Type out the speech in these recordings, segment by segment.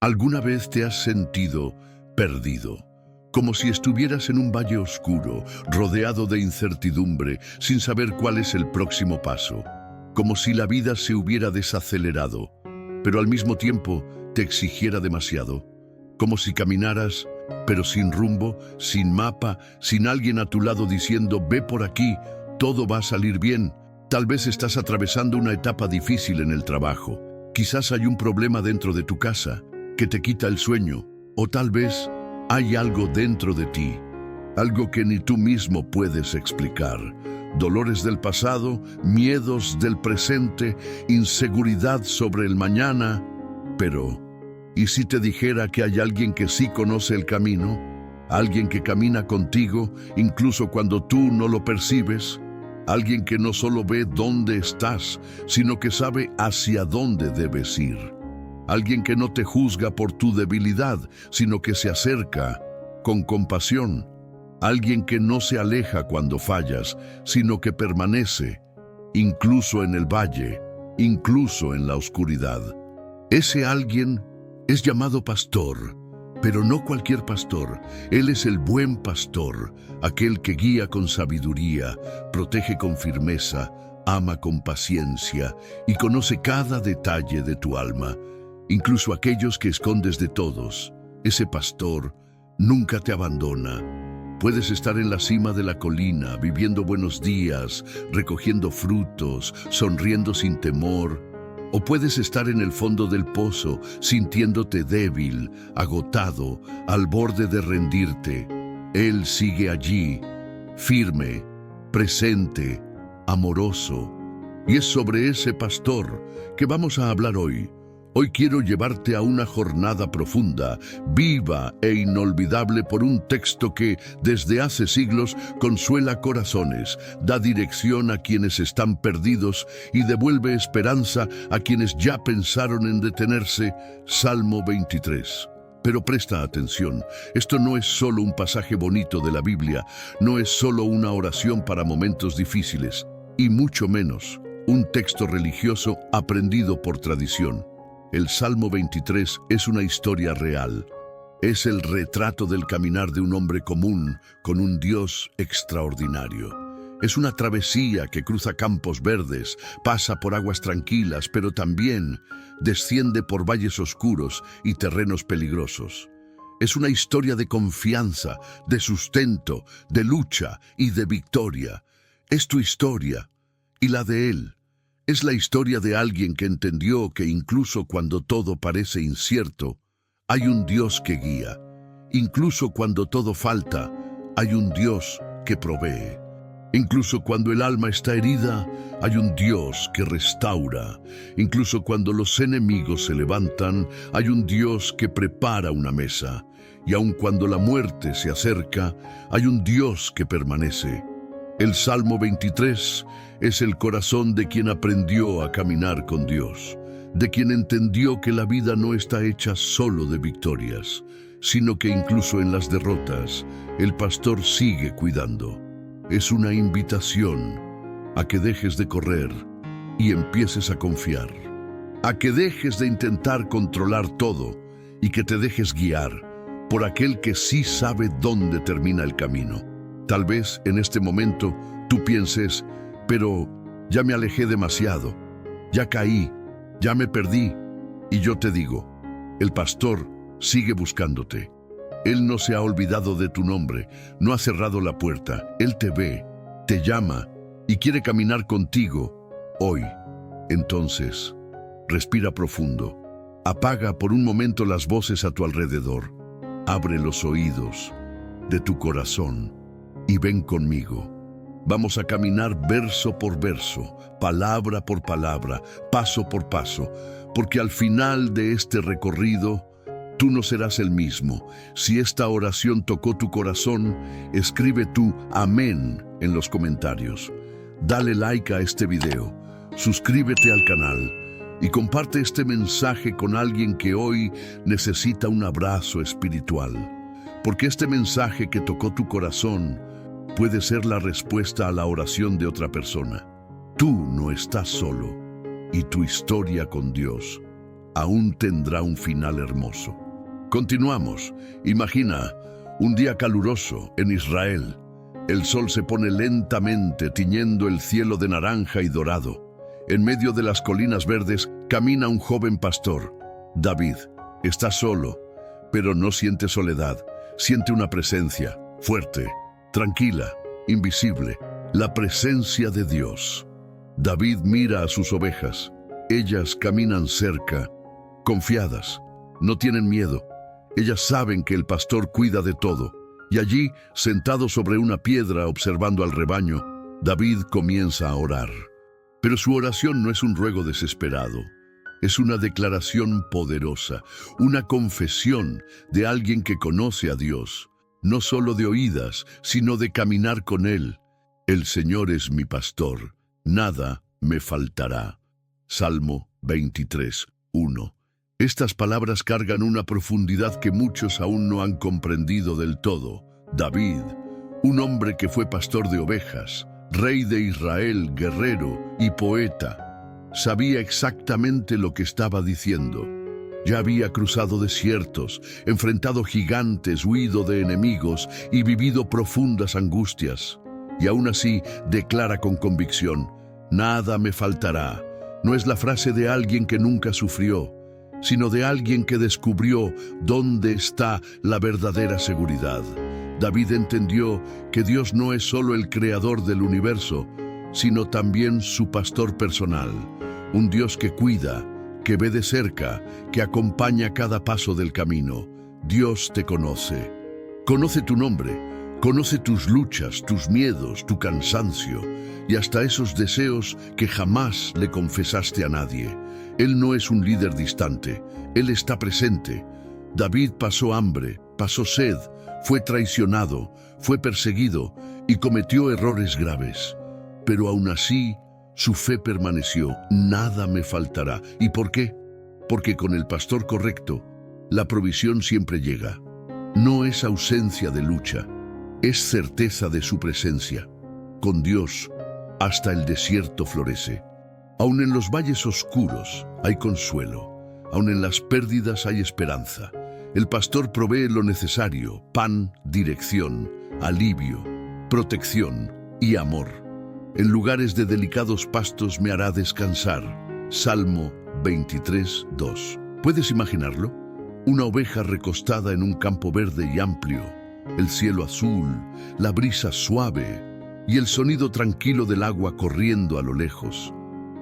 ¿Alguna vez te has sentido perdido? Como si estuvieras en un valle oscuro, rodeado de incertidumbre, sin saber cuál es el próximo paso. Como si la vida se hubiera desacelerado, pero al mismo tiempo te exigiera demasiado. Como si caminaras, pero sin rumbo, sin mapa, sin alguien a tu lado diciendo, ve por aquí, todo va a salir bien. Tal vez estás atravesando una etapa difícil en el trabajo. Quizás hay un problema dentro de tu casa que te quita el sueño, o tal vez hay algo dentro de ti, algo que ni tú mismo puedes explicar. Dolores del pasado, miedos del presente, inseguridad sobre el mañana. Pero, ¿y si te dijera que hay alguien que sí conoce el camino? Alguien que camina contigo, incluso cuando tú no lo percibes. Alguien que no solo ve dónde estás, sino que sabe hacia dónde debes ir. Alguien que no te juzga por tu debilidad, sino que se acerca con compasión. Alguien que no se aleja cuando fallas, sino que permanece, incluso en el valle, incluso en la oscuridad. Ese alguien es llamado pastor, pero no cualquier pastor. Él es el buen pastor, aquel que guía con sabiduría, protege con firmeza, ama con paciencia y conoce cada detalle de tu alma, incluso aquellos que escondes de todos. Ese pastor nunca te abandona. Puedes estar en la cima de la colina, viviendo buenos días, recogiendo frutos, sonriendo sin temor. O puedes estar en el fondo del pozo, sintiéndote débil, agotado, al borde de rendirte. Él sigue allí, firme, presente, amoroso. Y es sobre ese pastor que vamos a hablar hoy. Hoy quiero llevarte a una jornada profunda, viva e inolvidable por un texto que, desde hace siglos, consuela corazones, da dirección a quienes están perdidos y devuelve esperanza a quienes ya pensaron en detenerse. Salmo 23. Pero presta atención, esto no es solo un pasaje bonito de la Biblia, no es solo una oración para momentos difíciles, y mucho menos un texto religioso aprendido por tradición. El Salmo 23 es una historia real. Es el retrato del caminar de un hombre común con un Dios extraordinario. Es una travesía que cruza campos verdes, pasa por aguas tranquilas, pero también desciende por valles oscuros y terrenos peligrosos. Es una historia de confianza, de sustento, de lucha y de victoria. Es tu historia y la de él. Es la historia de alguien que entendió que incluso cuando todo parece incierto, hay un Dios que guía. Incluso cuando todo falta, hay un Dios que provee. Incluso cuando el alma está herida, hay un Dios que restaura. Incluso cuando los enemigos se levantan, hay un Dios que prepara una mesa. Y aun cuando la muerte se acerca, hay un Dios que permanece. El Salmo 23 es el corazón de quien aprendió a caminar con Dios, de quien entendió que la vida no está hecha solo de victorias, sino que incluso en las derrotas, el pastor sigue cuidando. Es una invitación a que dejes de correr y empieces a confiar, a que dejes de intentar controlar todo y que te dejes guiar por aquel que sí sabe dónde termina el camino. Tal vez en este momento tú pienses, pero ya me alejé demasiado, ya caí, ya me perdí. Y yo te digo, el pastor sigue buscándote. Él no se ha olvidado de tu nombre, no ha cerrado la puerta. Él te ve, te llama y quiere caminar contigo hoy. Entonces, respira profundo. Apaga por un momento las voces a tu alrededor. Abre los oídos de tu corazón y ven conmigo. Vamos a caminar verso por verso, palabra por palabra, paso por paso, porque al final de este recorrido, tú no serás el mismo. Si esta oración tocó tu corazón, escribe tu amén en los comentarios. Dale like a este video, suscríbete al canal y comparte este mensaje con alguien que hoy necesita un abrazo espiritual. Porque este mensaje que tocó tu corazón puede ser la respuesta a la oración de otra persona. Tú no estás solo y tu historia con Dios aún tendrá un final hermoso. Continuamos. Imagina un día caluroso en Israel. El sol se pone lentamente tiñendo el cielo de naranja y dorado. En medio de las colinas verdes camina un joven pastor, David. Está solo, pero no siente soledad. Siente una presencia fuerte, tranquila, invisible, la presencia de Dios. David mira a sus ovejas. Ellas caminan cerca, confiadas, no tienen miedo. Ellas saben que el pastor cuida de todo. Y allí, sentado sobre una piedra observando al rebaño, David comienza a orar. Pero su oración no es un ruego desesperado. Es una declaración poderosa, una confesión de alguien que conoce a Dios, no solo de oídas, sino de caminar con Él. El Señor es mi pastor, nada me faltará. Salmo 23, 1. Estas palabras cargan una profundidad que muchos aún no han comprendido del todo. David, un hombre que fue pastor de ovejas, rey de Israel, guerrero y poeta, sabía exactamente lo que estaba diciendo. Ya había cruzado desiertos, enfrentado gigantes, huido de enemigos y vivido profundas angustias. Y aún así declara con convicción: nada me faltará. No es la frase de alguien que nunca sufrió, sino de alguien que descubrió dónde está la verdadera seguridad. David entendió que Dios no es solo el creador del universo, sino también su pastor personal. Un Dios que cuida, que ve de cerca, que acompaña cada paso del camino. Dios te conoce. Conoce tu nombre, conoce tus luchas, tus miedos, tu cansancio y hasta esos deseos que jamás le confesaste a nadie. Él no es un líder distante, Él está presente. David pasó hambre, pasó sed, fue traicionado, fue perseguido y cometió errores graves. Pero aún así, su fe permaneció. Nada me faltará. ¿Y por qué? Porque con el pastor correcto, la provisión siempre llega. No es ausencia de lucha, es certeza de su presencia. Con Dios, hasta el desierto florece. Aun en los valles oscuros hay consuelo. Aun en las pérdidas hay esperanza. El pastor provee lo necesario: pan, dirección, alivio, protección y amor. En lugares de delicados pastos me hará descansar. Salmo 23, 2. ¿Puedes imaginarlo? Una oveja recostada en un campo verde y amplio, el cielo azul, la brisa suave y el sonido tranquilo del agua corriendo a lo lejos.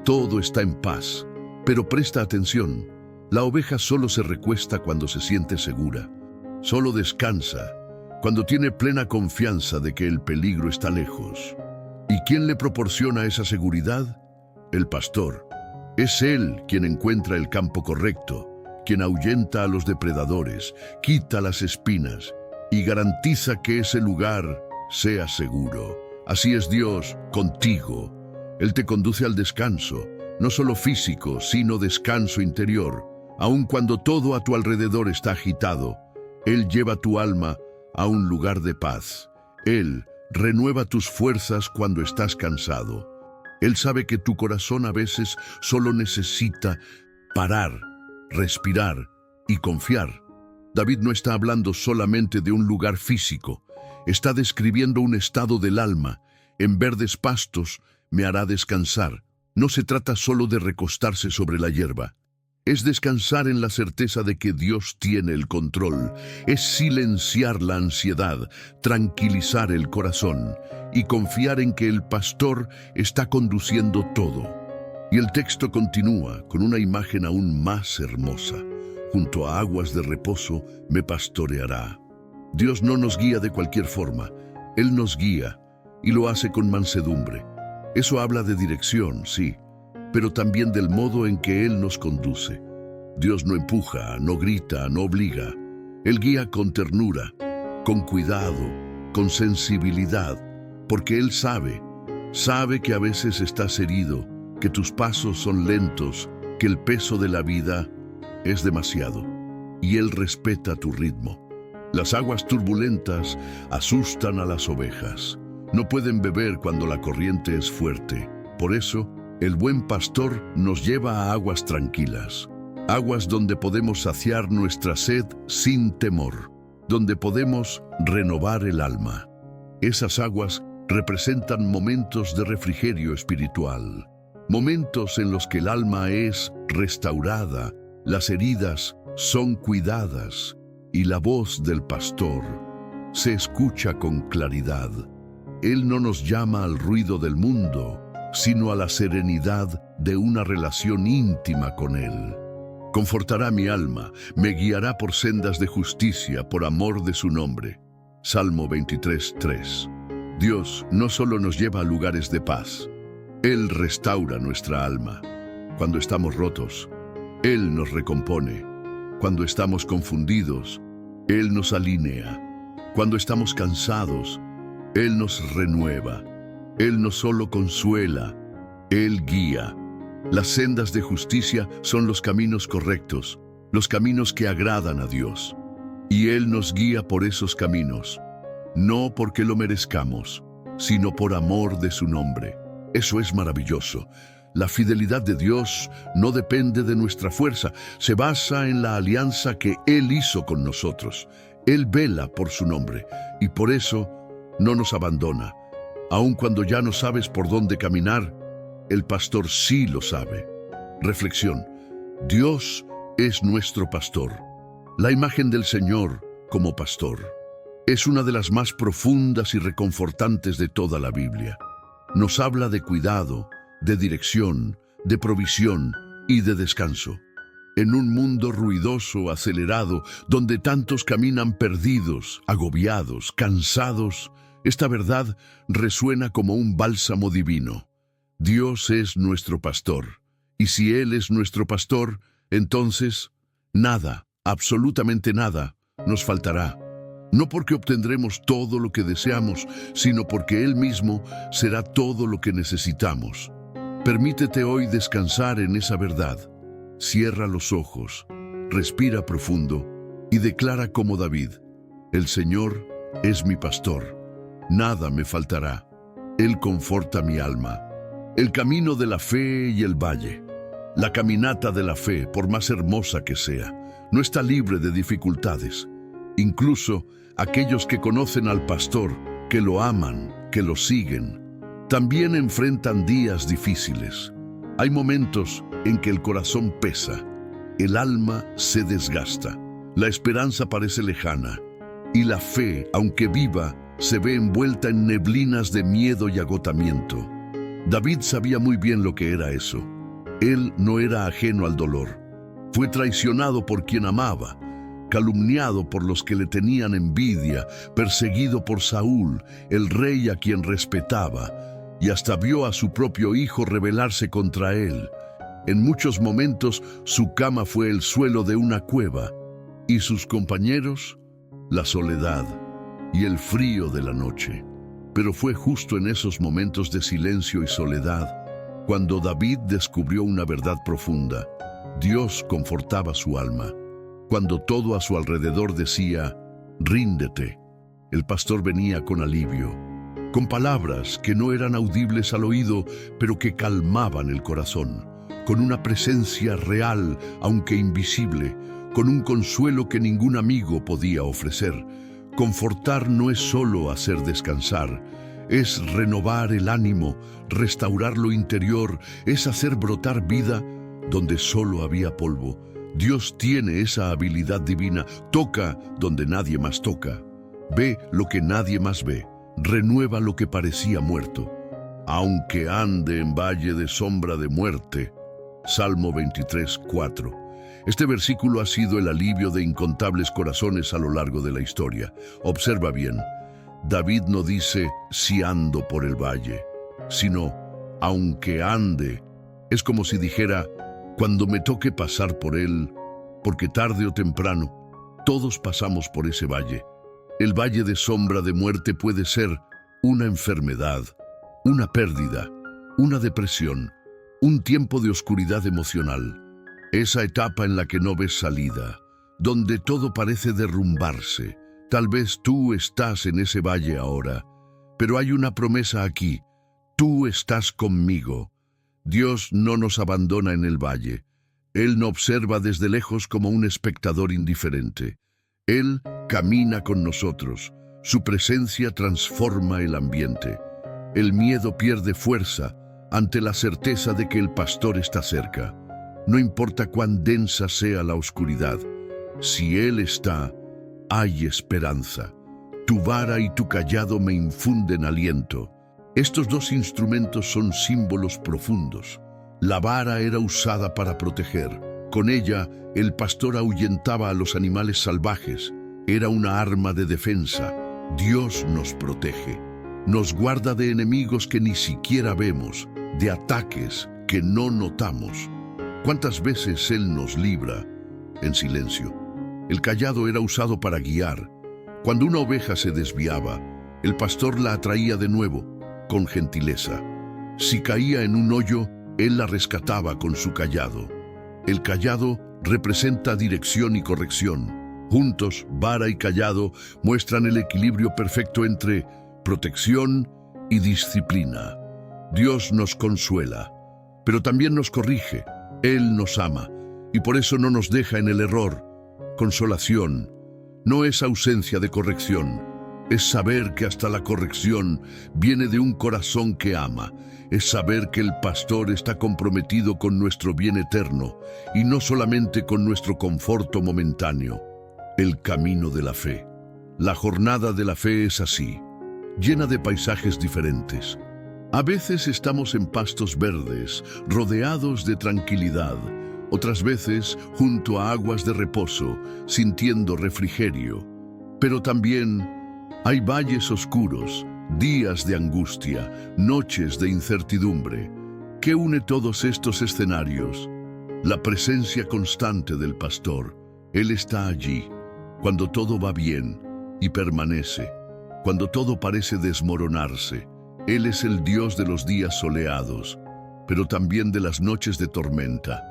Todo está en paz, pero presta atención. La oveja solo se recuesta cuando se siente segura. Solo descansa cuando tiene plena confianza de que el peligro está lejos. ¿Y quién le proporciona esa seguridad? El pastor. Es él quien encuentra el campo correcto, quien ahuyenta a los depredadores, quita las espinas y garantiza que ese lugar sea seguro. Así es Dios contigo. Él te conduce al descanso, no solo físico, sino descanso interior. Aun cuando todo a tu alrededor está agitado, Él lleva tu alma a un lugar de paz. Él renueva tus fuerzas cuando estás cansado. Él sabe que tu corazón a veces solo necesita parar, respirar y confiar. David no está hablando solamente de un lugar físico, está describiendo un estado del alma. En verdes pastos me hará descansar. No se trata solo de recostarse sobre la hierba. Es descansar en la certeza de que Dios tiene el control. Es silenciar la ansiedad, tranquilizar el corazón y confiar en que el pastor está conduciendo todo. Y el texto continúa con una imagen aún más hermosa. Junto a aguas de reposo me pastoreará. Dios no nos guía de cualquier forma. Él nos guía y lo hace con mansedumbre. Eso habla de dirección, sí, pero también del modo en que Él nos conduce. Dios no empuja, no grita, no obliga. Él guía con ternura, con cuidado, con sensibilidad, porque Él sabe que a veces estás herido, que tus pasos son lentos, que el peso de la vida es demasiado, y Él respeta tu ritmo. Las aguas turbulentas asustan a las ovejas. No pueden beber cuando la corriente es fuerte. Por eso, el buen pastor nos lleva a aguas tranquilas. aguas donde podemos saciar nuestra sed sin temor, donde podemos renovar el alma. Esas aguas representan momentos de refrigerio espiritual, momentos en los que el alma es restaurada, las heridas son cuidadas y la voz del pastor se escucha con claridad. Él no nos llama al ruido del mundo, sino a la serenidad de una relación íntima con Él. Confortará mi alma, me guiará por sendas de justicia por amor de su nombre. Salmo 23:3. Dios no solo nos lleva a lugares de paz, Él restaura nuestra alma. Cuando estamos rotos, Él nos recompone. Cuando estamos confundidos, Él nos alinea. Cuando estamos cansados, Él nos renueva. Él no solo consuela, Él guía. Las sendas de justicia son los caminos correctos, los caminos que agradan a Dios. Y Él nos guía por esos caminos, no porque lo merezcamos, sino por amor de su nombre. Eso es maravilloso. La fidelidad de Dios no depende de nuestra fuerza, se basa en la alianza que Él hizo con nosotros. Él vela por su nombre y por eso no nos abandona. Aun cuando ya no sabes por dónde caminar, el pastor sí lo sabe. Reflexión. Dios es nuestro pastor. La imagen del Señor como pastor es una de las más profundas y reconfortantes de toda la Biblia. Nos habla de cuidado, de dirección, de provisión y de descanso. En un mundo ruidoso, acelerado, donde tantos caminan perdidos, agobiados, cansados, esta verdad resuena como un bálsamo divino. Dios es nuestro pastor, y si Él es nuestro pastor, entonces nada, absolutamente nada, nos faltará. No porque obtendremos todo lo que deseamos, sino porque Él mismo será todo lo que necesitamos. Permítete hoy descansar en esa verdad. Cierra los ojos, respira profundo y declara como David: el Señor es mi pastor, nada me faltará. Él conforta mi alma. El camino de la fe y el valle. La caminata de la fe, por más hermosa que sea, no está libre de dificultades. Incluso aquellos que conocen al pastor, que lo aman, que lo siguen, también enfrentan días difíciles. Hay momentos en que el corazón pesa, el alma se desgasta, la esperanza parece lejana y la fe, aunque viva, se ve envuelta en neblinas de miedo y agotamiento. David sabía muy bien lo que era eso. Él no era ajeno al dolor. Fue traicionado por quien amaba, calumniado por los que le tenían envidia, perseguido por Saúl, el rey a quien respetaba, y hasta vio a su propio hijo rebelarse contra él. En muchos momentos su cama fue el suelo de una cueva, y sus compañeros, la soledad y el frío de la noche. Pero fue justo en esos momentos de silencio y soledad cuando David descubrió una verdad profunda. Dios confortaba su alma. Cuando todo a su alrededor decía: ríndete, el pastor venía con alivio, con palabras que no eran audibles al oído, pero que calmaban el corazón, con una presencia real, aunque invisible, con un consuelo que ningún amigo podía ofrecer. Confortar no es solo hacer descansar, es renovar el ánimo, restaurar lo interior, es hacer brotar vida donde solo había polvo. Dios tiene esa habilidad divina, toca donde nadie más toca, ve lo que nadie más ve, renueva lo que parecía muerto. Aunque ande en valle de sombra de muerte. Salmo 23:4. Este versículo ha sido el alivio de incontables corazones a lo largo de la historia. Observa bien, David no dice si ando por el valle, sino aunque ande. Es como si dijera: cuando me toque pasar por él, porque tarde o temprano todos pasamos por ese valle. El valle de sombra de muerte puede ser una enfermedad, una pérdida, una depresión, un tiempo de oscuridad emocional. Esa etapa en la que no ves salida, donde todo parece derrumbarse. Tal vez tú estás en ese valle ahora, pero hay una promesa aquí: tú estás conmigo. Dios no nos abandona en el valle. Él no observa desde lejos como un espectador indiferente. Él camina con nosotros. Su presencia transforma el ambiente. El miedo pierde fuerza ante la certeza de que el pastor está cerca. No importa cuán densa sea la oscuridad, si Él está, hay esperanza. Tu vara y tu cayado me infunden aliento. Estos dos instrumentos son símbolos profundos. La vara era usada para proteger. Con ella, el pastor ahuyentaba a los animales salvajes. Era una arma de defensa. Dios nos protege. Nos guarda de enemigos que ni siquiera vemos, de ataques que no notamos. ¿Cuántas veces Él nos libra en silencio? El cayado era usado para guiar. Cuando una oveja se desviaba, el pastor la atraía de nuevo, con gentileza. Si caía en un hoyo, Él la rescataba con su cayado. El cayado representa dirección y corrección. Juntos, vara y cayado muestran el equilibrio perfecto entre protección y disciplina. Dios nos consuela, pero también nos corrige. Él nos ama y por eso no nos deja en el error. Consolación no es ausencia de corrección, es saber que hasta la corrección viene de un corazón que ama. Es saber que el pastor está comprometido con nuestro bien eterno y no solamente con nuestro conforto momentáneo. El camino de la fe. La jornada de la fe es así, llena de paisajes diferentes. A veces estamos en pastos verdes, rodeados de tranquilidad. Otras veces junto a aguas de reposo, sintiendo refrigerio. Pero también hay valles oscuros, días de angustia, noches de incertidumbre. ¿Qué une todos estos escenarios? La presencia constante del pastor. Él está allí, cuando todo va bien, y permanece. Cuando todo parece desmoronarse. Él es el Dios de los días soleados, pero también de las noches de tormenta.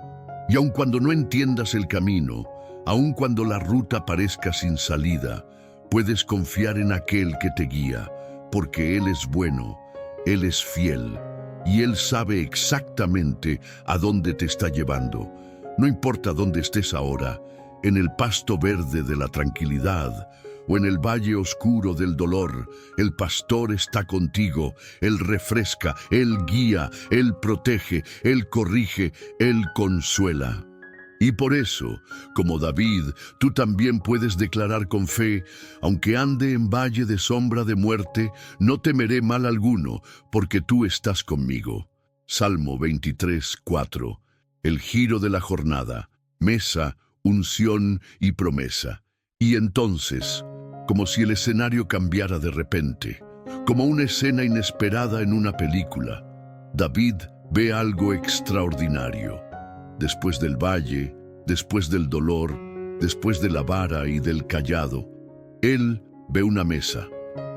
Y aun cuando no entiendas el camino, aun cuando la ruta parezca sin salida, puedes confiar en aquel que te guía, porque Él es bueno, Él es fiel, y Él sabe exactamente a dónde te está llevando. No importa dónde estés ahora, en el pasto verde de la tranquilidad, o en el valle oscuro del dolor, el pastor está contigo. Él refresca, Él guía, Él protege, Él corrige, Él consuela. Y por eso, como David, tú también puedes declarar con fe: aunque ande en valle de sombra de muerte, no temeré mal alguno, porque tú estás conmigo. Salmo 23, 4. El giro de la jornada, mesa, unción y promesa. Y entonces, como si el escenario cambiara de repente, como una escena inesperada en una película, David ve algo extraordinario. Después del valle, después del dolor, después de la vara y del cayado, él ve una mesa.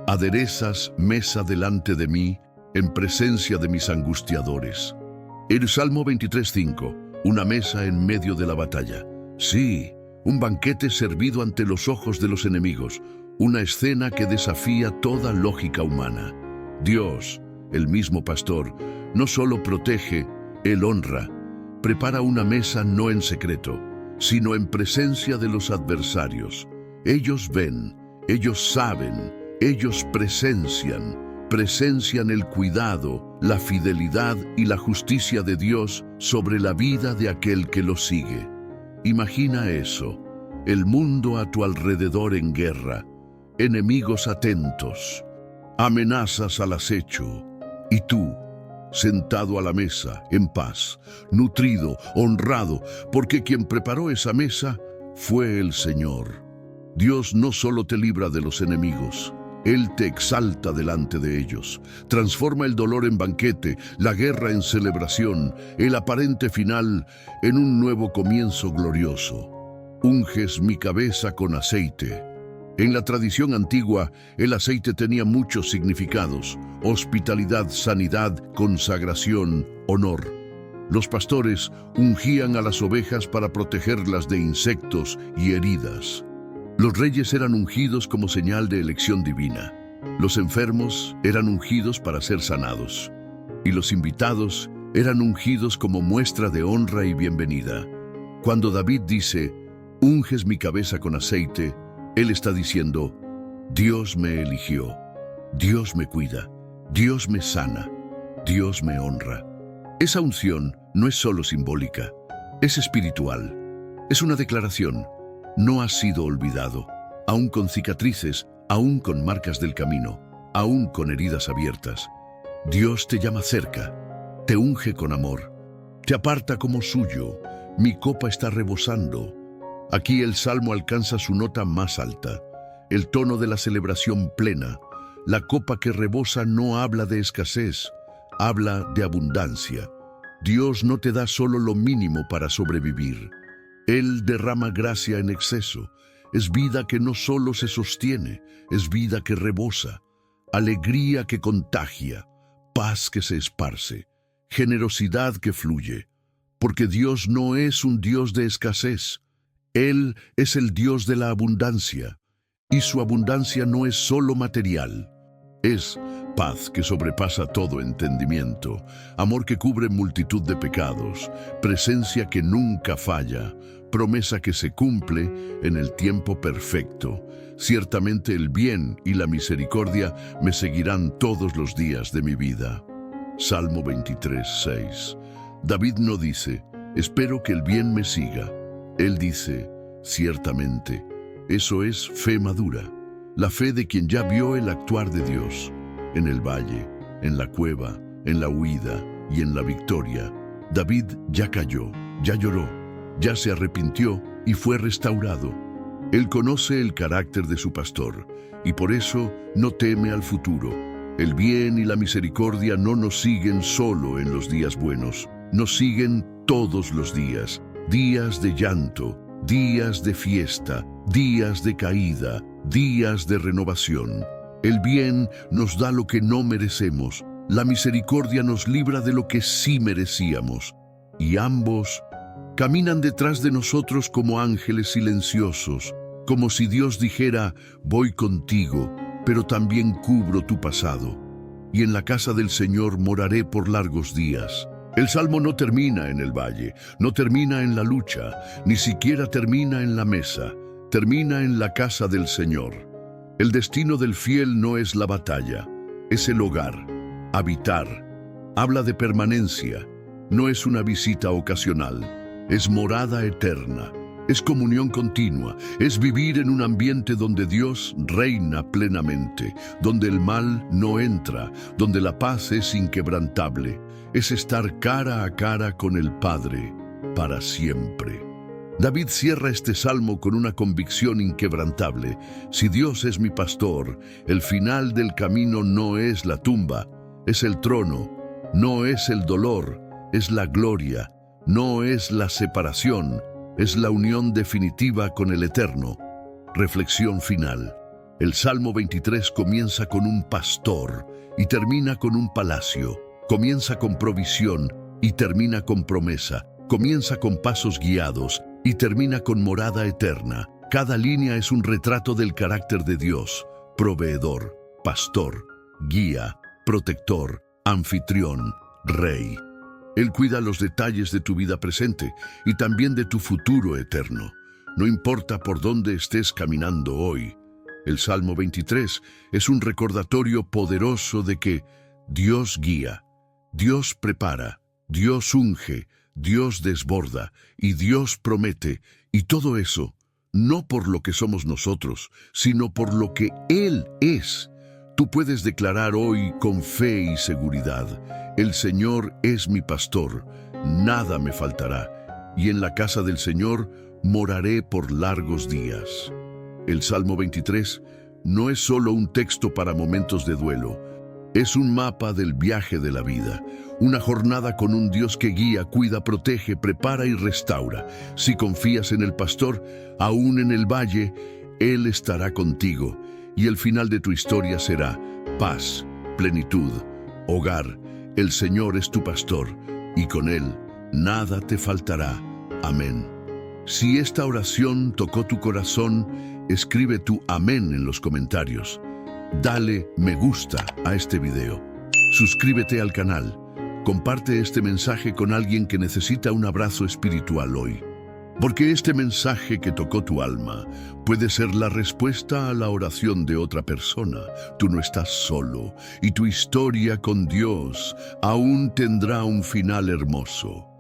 Aderezas mesa delante de mí, en presencia de mis angustiadores. El Salmo 23:5, una mesa en medio de la batalla. Sí, un banquete servido ante los ojos de los enemigos, una escena que desafía toda lógica humana. Dios, el mismo pastor, no solo protege, Él honra. Prepara una mesa no en secreto, sino en presencia de los adversarios. Ellos ven, ellos saben, ellos presencian el cuidado, la fidelidad y la justicia de Dios sobre la vida de aquel que lo sigue. Imagina eso, el mundo a tu alrededor en guerra, enemigos atentos, amenazas al acecho, y tú, sentado a la mesa, en paz, nutrido, honrado, porque quien preparó esa mesa fue el Señor. Dios no solo te libra de los enemigos, Él te exalta delante de ellos, transforma el dolor en banquete, la guerra en celebración, el aparente final en un nuevo comienzo glorioso. Unges mi cabeza con aceite. En la tradición antigua, el aceite tenía muchos significados: hospitalidad, sanidad, consagración, honor. Los pastores ungían a las ovejas para protegerlas de insectos y heridas. Los reyes eran ungidos como señal de elección divina. Los enfermos eran ungidos para ser sanados. Y los invitados eran ungidos como muestra de honra y bienvenida. Cuando David dice, unges mi cabeza con aceite, él está diciendo, Dios me eligió, Dios me cuida, Dios me sana, Dios me honra. Esa unción no es solo simbólica, es espiritual. Es una declaración. No has sido olvidado, aún con cicatrices, aún con marcas del camino, aún con heridas abiertas. Dios te llama cerca, te unge con amor, te aparta como suyo. Mi copa está rebosando. Aquí el salmo alcanza su nota más alta, el tono de la celebración plena. La copa que rebosa no habla de escasez, habla de abundancia. Dios no te da solo lo mínimo para sobrevivir. Él derrama gracia en exceso. Es vida que no solo se sostiene, es vida que rebosa, alegría que contagia, paz que se esparce, generosidad que fluye. Porque Dios no es un Dios de escasez. Él es el Dios de la abundancia. Y su abundancia no es solo material. Es paz que sobrepasa todo entendimiento, amor que cubre multitud de pecados, presencia que nunca falla, promesa que se cumple en el tiempo perfecto. Ciertamente el bien y la misericordia me seguirán todos los días de mi vida. Salmo 23, 6. David no dice, espero que el bien me siga. Él dice, ciertamente. Eso es fe madura, la fe de quien ya vio el actuar de Dios, en el valle, en la cueva, en la huida y en la victoria. David ya cayó, ya lloró, ya se arrepintió y fue restaurado. Él conoce el carácter de su pastor y por eso no teme al futuro. El bien y la misericordia no nos siguen solo en los días buenos, nos siguen todos los días, días de llanto, días de fiesta, días de caída, días de renovación. El bien nos da lo que no merecemos, la misericordia nos libra de lo que sí merecíamos, y ambos caminan detrás de nosotros como ángeles silenciosos, como si Dios dijera, voy contigo, pero también cubro tu pasado, y en la casa del Señor moraré por largos días. El salmo no termina en el valle, no termina en la lucha, ni siquiera termina en la mesa, termina en la casa del Señor. El destino del fiel no es la batalla, es el hogar, habitar. Habla de permanencia, no es una visita ocasional, es morada eterna, es comunión continua, es vivir en un ambiente donde Dios reina plenamente, donde el mal no entra, donde la paz es inquebrantable. Es estar cara a cara con el Padre para siempre. David cierra este salmo con una convicción inquebrantable. Si Dios es mi pastor, el final del camino no es la tumba, es el trono, no es el dolor, es la gloria, no es la separación, es la unión definitiva con el Eterno. Reflexión final. El Salmo 23 comienza con un pastor y termina con un palacio. Comienza con provisión y termina con promesa. Comienza con pasos guiados y termina con morada eterna. Cada línea es un retrato del carácter de Dios: proveedor, pastor, guía, protector, anfitrión, rey. Él cuida los detalles de tu vida presente y también de tu futuro eterno. No importa por dónde estés caminando hoy. El Salmo 23 es un recordatorio poderoso de que Dios guía, Dios prepara, Dios unge, Dios desborda y Dios promete, y todo eso no por lo que somos nosotros, sino por lo que Él es. Tú puedes declarar hoy con fe y seguridad: el Señor es mi pastor, nada me faltará, y en la casa del Señor moraré por largos días. El Salmo 23 no es solo un texto para momentos de duelo, es un mapa del viaje de la vida, una jornada con un Dios que guía, cuida, protege, prepara y restaura. Si confías en el pastor, aún en el valle, Él estará contigo, y el final de tu historia será paz, plenitud, hogar. El Señor es tu pastor, y con Él nada te faltará. Amén. Si esta oración tocó tu corazón, escribe tu amén en los comentarios. Dale me gusta a este video. Suscríbete al canal. Comparte este mensaje con alguien que necesita un abrazo espiritual hoy. Porque este mensaje que tocó tu alma puede ser la respuesta a la oración de otra persona. Tú no estás solo y tu historia con Dios aún tendrá un final hermoso.